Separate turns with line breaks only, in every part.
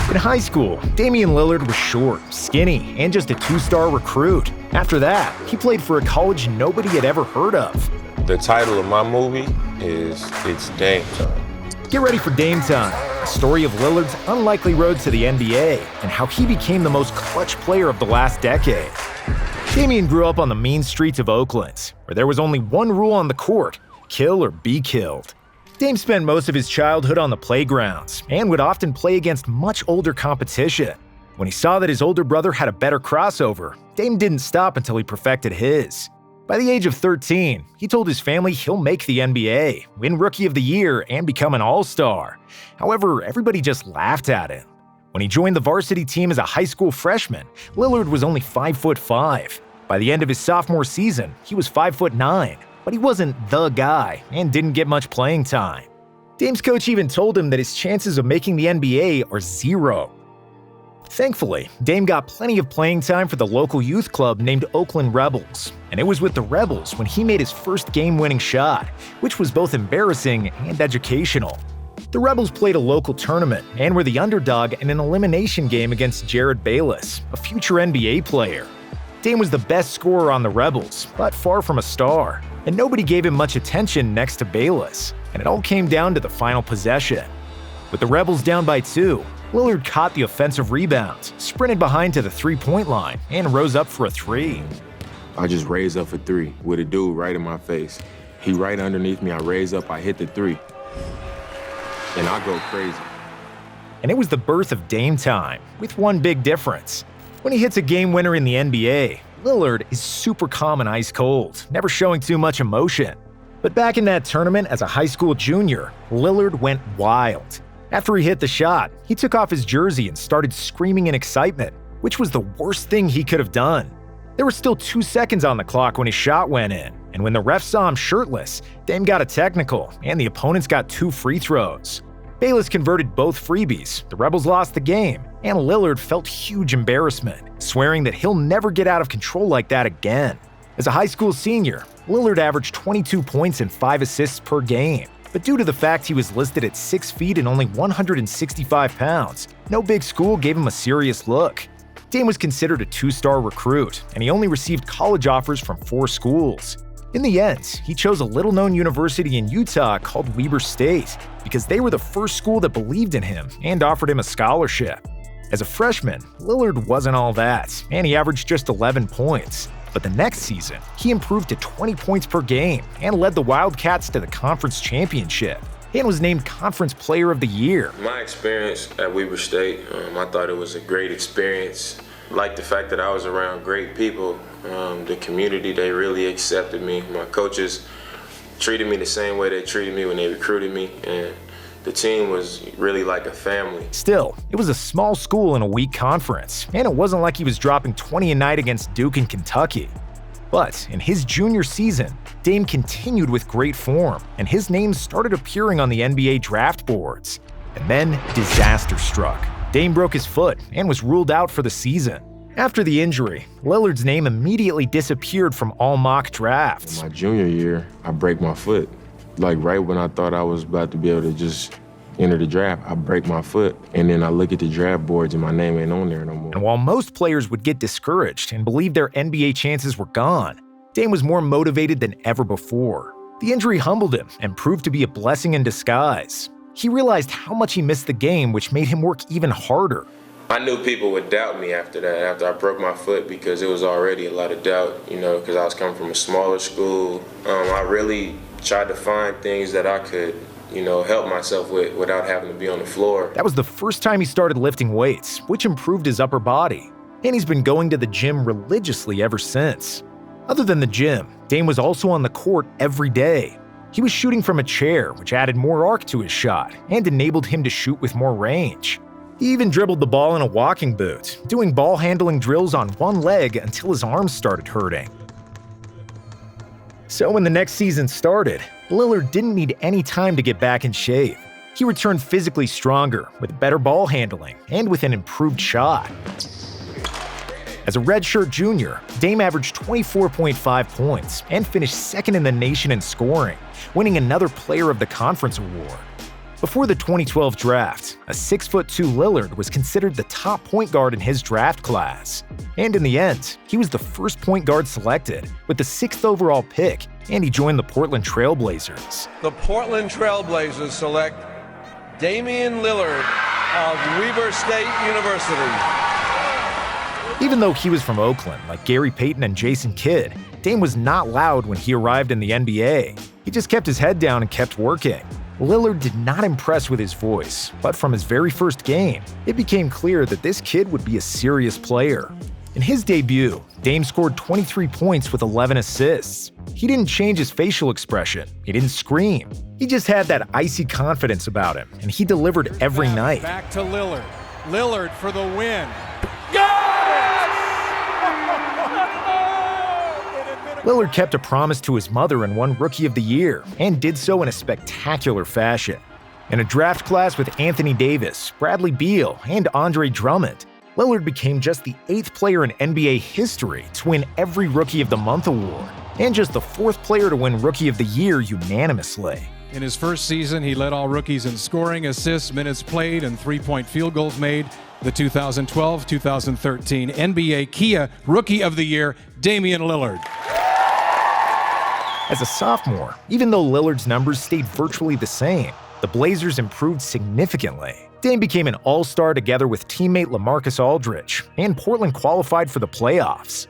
In high school, Damian Lillard was short, skinny, and just a two-star recruit. After that, he played for a college nobody had ever heard of.
The title of my movie is It's Dame Time.
Get ready for Dame Time, a story of Lillard's unlikely road to the NBA and how he became the most clutch player of the last decade. Damian grew up on the mean streets of Oakland, where there was only one rule on the court: kill or be killed. Dame spent most of his childhood on the playgrounds and would often play against much older competition. When he saw that his older brother had a better crossover, Dame didn't stop until he perfected his. By the age of 13, he told his family he'll make the NBA, win Rookie of the Year, and become an All-Star. However, everybody just laughed at him. When he joined the varsity team as a high school freshman, Lillard was only 5'5". By the end of his sophomore season, he was 5'9". But he wasn't the guy and didn't get much playing time. Dame's coach even told him that his chances of making the NBA are zero. Thankfully, Dame got plenty of playing time for the local youth club named Oakland Rebels, and it was with the Rebels when he made his first game-winning shot, which was both embarrassing and educational. The Rebels played a local tournament and were the underdog in an elimination game against Jared Bayless, a future NBA player. Dame was the best scorer on the Rebels, but far from a star, and nobody gave him much attention next to Bayless, and it all came down to the final possession. With the Rebels down by 2, Lillard caught the offensive rebound, sprinted behind to the three-point line, and rose up for a 3.
I just raised up for 3 with a dude right in my face. He right underneath me, I raise up, I hit the 3, and I go crazy.
And it was the birth of Dame Time, with one big difference. When he hits a game winner in the NBA, Lillard is super calm and ice cold, never showing too much emotion. But back in that tournament as a high school junior, Lillard went wild. After he hit the shot, he took off his jersey and started screaming in excitement, which was the worst thing he could have done. There were still 2 seconds on the clock when his shot went in, and when the ref saw him shirtless, Dame got a technical, and the opponents got 2 free throws. Bayless converted both freebies, the Rebels lost the game, and Lillard felt huge embarrassment, swearing that he'll never get out of control like that again. As a high school senior, Lillard averaged 22 points and 5 assists per game, but due to the fact he was listed at 6 feet and only 165 pounds, no big school gave him a serious look. Dame was considered a 2-star recruit, and he only received college offers from 4 schools. In the end, he chose a little-known university in Utah called Weber State because they were the first school that believed in him and offered him a scholarship. As a freshman, Lillard wasn't all that, and he averaged just 11 points. But the next season, he improved to 20 points per game and led the Wildcats to the conference championship and was named Conference Player of the Year.
My experience at Weber State, I thought it was a great experience. I liked the fact that I was around great people. The community, they really accepted me. My coaches treated me the same way they treated me when they recruited me, and the team was really like a family.
Still, it was a small school in a weak conference, and it wasn't like he was dropping 20 a night against Duke and Kentucky. But in his junior season, Dame continued with great form, and his name started appearing on the NBA draft boards. And then disaster struck. Dame broke his foot and was ruled out for the season. After the injury, Lillard's name immediately disappeared from all mock drafts.
My junior year, I break my foot. Like right when I thought I was about to be able to just enter the draft, I break my foot, and then I look at the draft boards and my name ain't on there no more.
And while most players would get discouraged and believe their NBA chances were gone, Dame was more motivated than ever before. The injury humbled him and proved to be a blessing in disguise. He realized how much he missed the game, which made him work even harder.
I knew people would doubt me after that, after I broke my foot, because it was already a lot of doubt, because I was coming from a smaller school. I really tried to find things that I could, help myself with without having to be on the floor.
That was the first time he started lifting weights, which improved his upper body. And he's been going to the gym religiously ever since. Other than the gym, Dame was also on the court every day. He was shooting from a chair, which added more arc to his shot and enabled him to shoot with more range. He even dribbled the ball in a walking boot, doing ball handling drills on one leg until his arms started hurting. So when the next season started, Lillard didn't need any time to get back in shape. He returned physically stronger, with better ball handling, and with an improved shot. As a redshirt junior, Dame averaged 24.5 points and finished second in the nation in scoring, winning another Player of the Conference award. Before the 2012 draft, a 6'2" Lillard was considered the top point guard in his draft class. And in the end, he was the first point guard selected, with the 6th overall pick, and he joined the Portland Trail Blazers.
The Portland Trail Blazers select Damian Lillard of Weber State University.
Even though he was from Oakland, like Gary Payton and Jason Kidd, Dame was not loud when he arrived in the NBA. He just kept his head down and kept working. Lillard did not impress with his voice, but from his very first game, it became clear that this kid would be a serious player. In his debut, Dame scored 23 points with 11 assists. He didn't change his facial expression. He didn't scream. He just had that icy confidence about him, and he delivered every night.
Back to Lillard. Lillard for the win.
Lillard kept a promise to his mother and won Rookie of the Year, and did so in a spectacular fashion. In a draft class with Anthony Davis, Bradley Beal, and Andre Drummond, Lillard became just the 8th player in NBA history to win every Rookie of the Month award, and just the 4th player to win Rookie of the Year unanimously.
In his first season, he led all rookies in scoring, assists, minutes played, and three-point field goals made. The 2012-2013 NBA Kia Rookie of the Year, Damian Lillard.
As a sophomore, even though Lillard's numbers stayed virtually the same, the Blazers improved significantly. Dame became an all-star together with teammate LaMarcus Aldridge, and Portland qualified for the playoffs.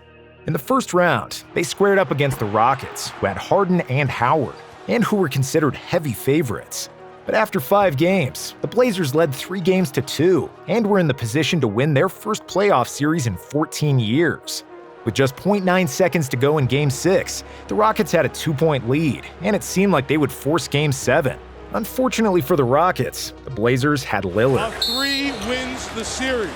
In the first round, they squared up against the Rockets, who had Harden and Howard, and who were considered heavy favorites. But after 5 games, the Blazers led 3-2 and were in the position to win their first playoff series in 14 years. With just 0.9 seconds to go in Game 6, the Rockets had a 2-point lead, and it seemed like they would force Game 7. Unfortunately for the Rockets, the Blazers had Lillard.
A 3 wins the series.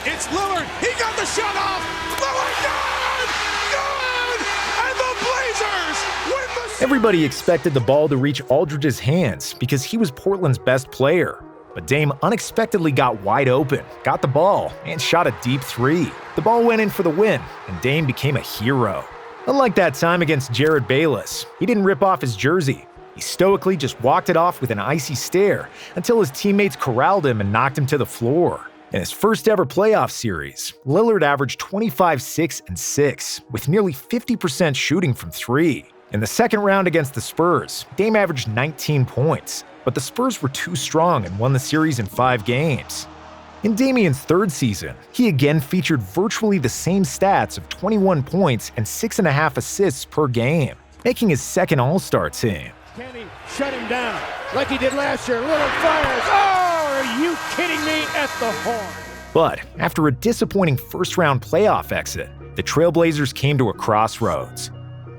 It's Lillard. He got the shot off. Lillard, good! Good! And the Blazers win the series.
Everybody expected the ball to reach Aldridge's hands because he was Portland's best player. But Dame unexpectedly got wide open, got the ball, and shot a deep 3. The ball went in for the win, and Dame became a hero. Unlike that time against Jared Bayless, he didn't rip off his jersey. He stoically just walked it off with an icy stare until his teammates corralled him and knocked him to the floor. In his first ever playoff series, Lillard averaged 25, 6, and 6, with nearly 50% shooting from 3. In the second round against the Spurs, Dame averaged 19 points, but the Spurs were too strong and won the series in 5 games. In Damian's third season, he again featured virtually the same stats of 21 points and 6.5 assists per game, making his second All-Star team.
Can he shut him down like he did last year? Lillard fires. Oh, are you kidding me? At the horn.
But after a disappointing first-round playoff exit, the Trailblazers came to a crossroads.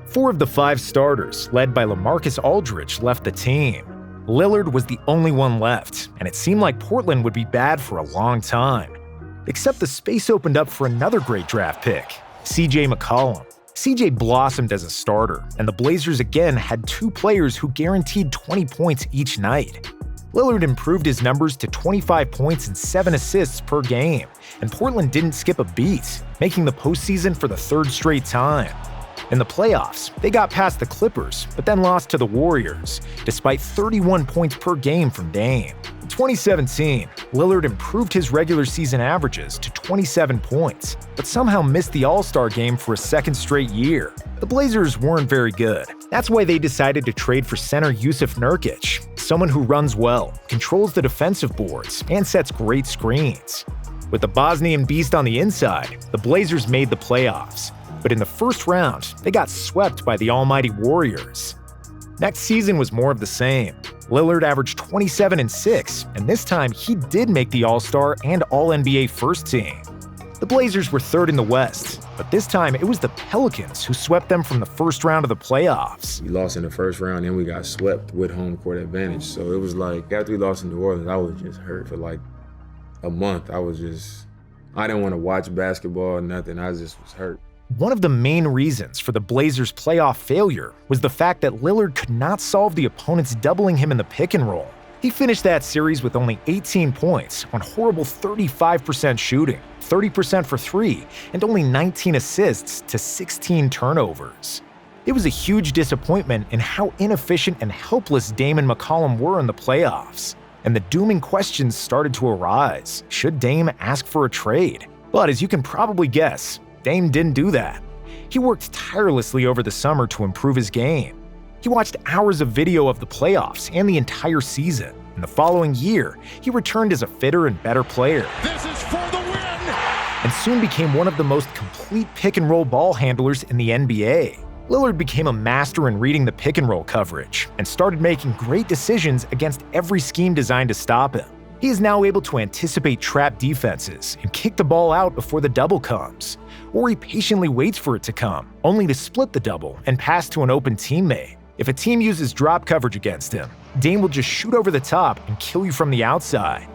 4 of the 5 starters, led by LaMarcus Aldridge, left the team. Lillard was the only one left, and it seemed like Portland would be bad for a long time. Except the space opened up for another great draft pick, CJ McCollum. CJ blossomed as a starter, and the Blazers again had 2 players who guaranteed 20 points each night. Lillard improved his numbers to 25 points and 7 assists per game, and Portland didn't skip a beat, making the postseason for the 3rd straight time. In the playoffs, they got past the Clippers, but then lost to the Warriors, despite 31 points per game from Dame. In 2017, Lillard improved his regular season averages to 27 points, but somehow missed the All-Star game for a 2nd straight year. The Blazers weren't very good. That's why they decided to trade for center Jusuf Nurkic, someone who runs well, controls the defensive boards, and sets great screens. With the Bosnian beast on the inside, the Blazers made the playoffs. But in the first round, they got swept by the almighty Warriors. Next season was more of the same. Lillard averaged 27 and 6, and this time he did make the All-Star and All-NBA first team. The Blazers were 3rd in the West, but this time it was the Pelicans who swept them from the first round of the playoffs.
We lost in the first round, and we got swept with home court advantage. So it was like, after we lost in New Orleans, I was just hurt for like a month. I didn't want to watch basketball or nothing. I just was hurt.
One of the main reasons for the Blazers' playoff failure was the fact that Lillard could not solve the opponents doubling him in the pick and roll. He finished that series with only 18 points on horrible 35% shooting, 30% for 3, and only 19 assists to 16 turnovers. It was a huge disappointment in how inefficient and helpless Dame and McCollum were in the playoffs. and the dooming questions started to arise. Should Dame ask for a trade? But as you can probably guess, Dame didn't do that. He worked tirelessly over the summer to improve his game. He watched hours of video of the playoffs and the entire season. In the following year, he returned as a fitter and better player.
This is for the win!
And soon became one of the most complete pick-and-roll ball handlers in the NBA. Lillard became a master in reading the pick-and-roll coverage and started making great decisions against every scheme designed to stop him. He is now able to anticipate trap defenses and kick the ball out before the double comes, or he patiently waits for it to come, only to split the double and pass to an open teammate. If a team uses drop coverage against him, Dame will just shoot over the top and kill you from the outside.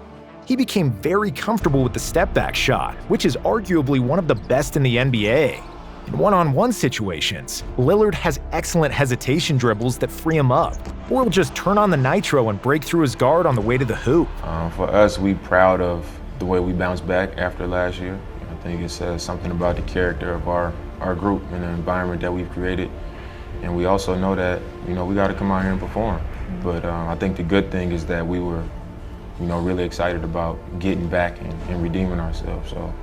He became very comfortable with the step-back shot, which is arguably one of the best in the NBA. In one-on-one situations, Lillard has excellent hesitation dribbles that free him up, or he'll just turn on the nitro and break through his guard on the way to the hoop.
For us, we proud of the way we bounced back after last year. I think it says something about the character of our group and the environment that we've created. And we also know that, we got to come out here and perform. But I think the good thing is that we were, really excited about getting back and redeeming ourselves. So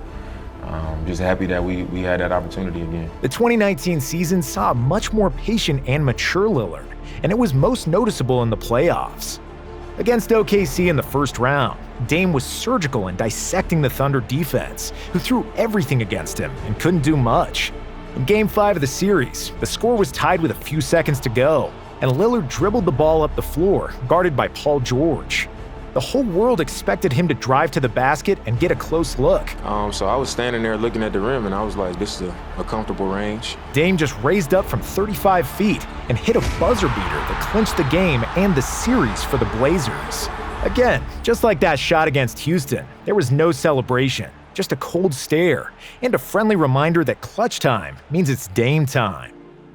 just happy that we had that opportunity again.
The 2019 season saw a much more patient and mature Lillard, and it was most noticeable in the playoffs. Against OKC in the first round, Dame was surgical in dissecting the Thunder defense, who threw everything against him and couldn't do much. In Game 5 of the series, the score was tied with a few seconds to go, and Lillard dribbled the ball up the floor, guarded by Paul George. The whole world expected him to drive to the basket and get a close look.
So I was standing there looking at the rim, and I was like, this is a comfortable range.
Dame just raised up from 35 feet and hit a buzzer beater that clinched the game and the series for the Blazers. Again, just like that shot against Houston, there was no celebration, just a cold stare, and a friendly reminder that clutch time means it's Dame time.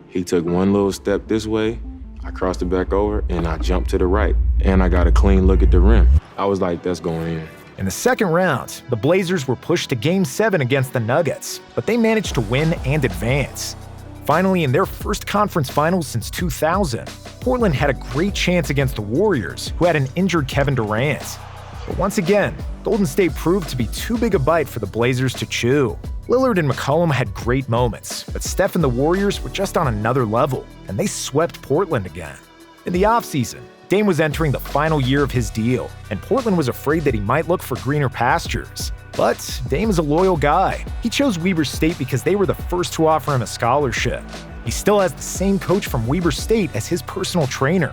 He took one little step this way, I crossed it back over, and I jumped to the right, and I got a clean look at the rim. I was like, that's going in.
In the second round, the Blazers were pushed to Game 7 against the Nuggets, but they managed to win and advance. Finally, in their first conference finals since 2000, Portland had a great chance against the Warriors, who had an injured Kevin Durant. But once again, Golden State proved to be too big a bite for the Blazers to chew. Lillard and McCollum had great moments, but Steph and the Warriors were just on another level, and they swept Portland again. In the offseason, Dame was entering the final year of his deal, and Portland was afraid that he might look for greener pastures. But Dame is a loyal guy. He chose Weber State because they were the first to offer him a scholarship. He still has the same coach from Weber State as his personal trainer.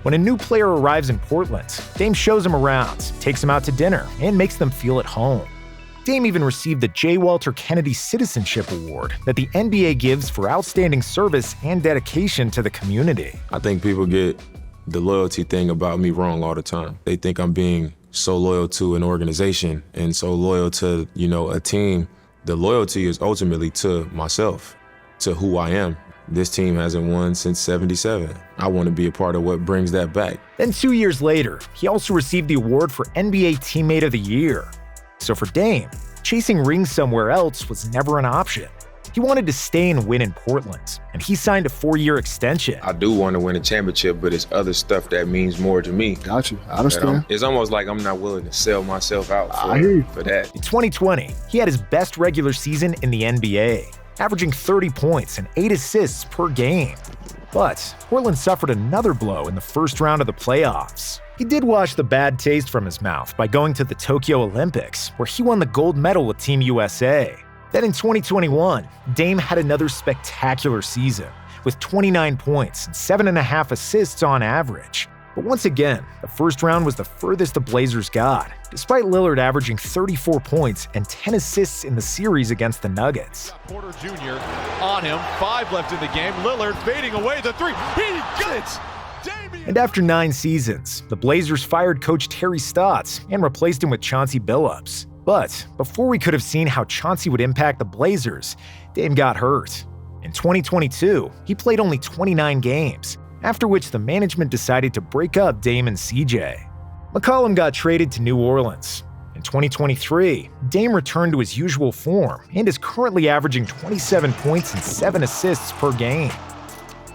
When a new player arrives in Portland, Dame shows him around, takes him out to dinner, and makes them feel at home. Dame even received the J. Walter Kennedy Citizenship Award that the NBA gives for outstanding service and dedication to the community.
I think people get the loyalty thing about me wrong all the time. They think I'm being so loyal to an organization and so loyal to, a team. The loyalty is ultimately to myself, to who I am. This team hasn't won since '77. I want to be a part of what brings that back.
Then 2 years later, he also received the award for NBA Teammate of the Year. So for Dame, chasing rings somewhere else was never an option. He wanted to stay and win in Portland, and he signed a 4-year extension.
I do want to win a championship, but it's other stuff that means more to me.
Got you. I understand.
It's almost like I'm not willing to sell myself out for that.
In 2020, he had his best regular season in the NBA, averaging 30 points and 8 assists per game. But Portland suffered another blow in the first round of the playoffs. He did wash the bad taste from his mouth by going to the Tokyo Olympics, where he won the gold medal with Team USA. Then in 2021, Dame had another spectacular season, with 29 points and 7.5 assists on average. But once again, the first round was the furthest the Blazers got, despite Lillard averaging 34 points and 10 assists in the series against the Nuggets.
Porter Jr. on him, 5 left in the game. Lillard fading away the 3. He got it!
And after 9 seasons, the Blazers fired coach Terry Stotts and replaced him with Chauncey Billups. But before we could have seen how Chauncey would impact the Blazers, Dame got hurt. In 2022, he played only 29 games, after which the management decided to break up Dame and CJ. McCollum got traded to New Orleans. In 2023, Dame returned to his usual form and is currently averaging 27 points and 7 assists per game.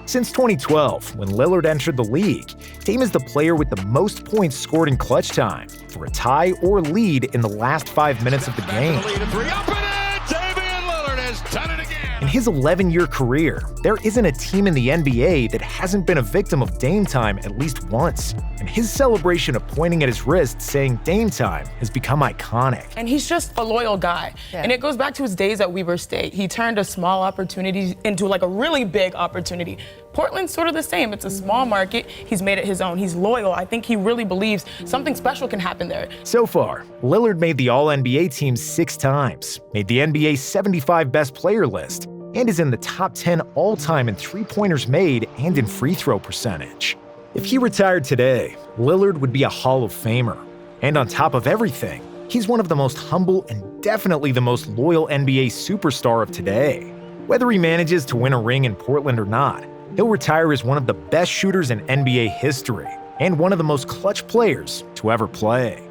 Since 2012, when Lillard entered the league, Dame is the player with the most points scored in clutch time, for a tie or lead in the last 5 minutes of the game. In his 11-year career, there isn't a team in the NBA that hasn't been a victim of Dame time at least once. And his celebration of pointing at his wrist saying Dame time has become iconic.
And he's just a loyal guy. Yeah. And it goes back to his days at Weber State. He turned a small opportunity into like a really big opportunity. Portland's sort of the same. It's a small market. He's made it his own. He's loyal. I think he really believes something special can happen there.
So far, Lillard made the All-NBA team 6 times, made the NBA's 75 best player list, and is in the top 10 all-time in three-pointers made and in free throw percentage. If he retired today, Lillard would be a Hall of Famer. And on top of everything, he's one of the most humble and definitely the most loyal NBA superstar of today. Whether he manages to win a ring in Portland or not, he'll retire as one of the best shooters in NBA history and one of the most clutch players to ever play.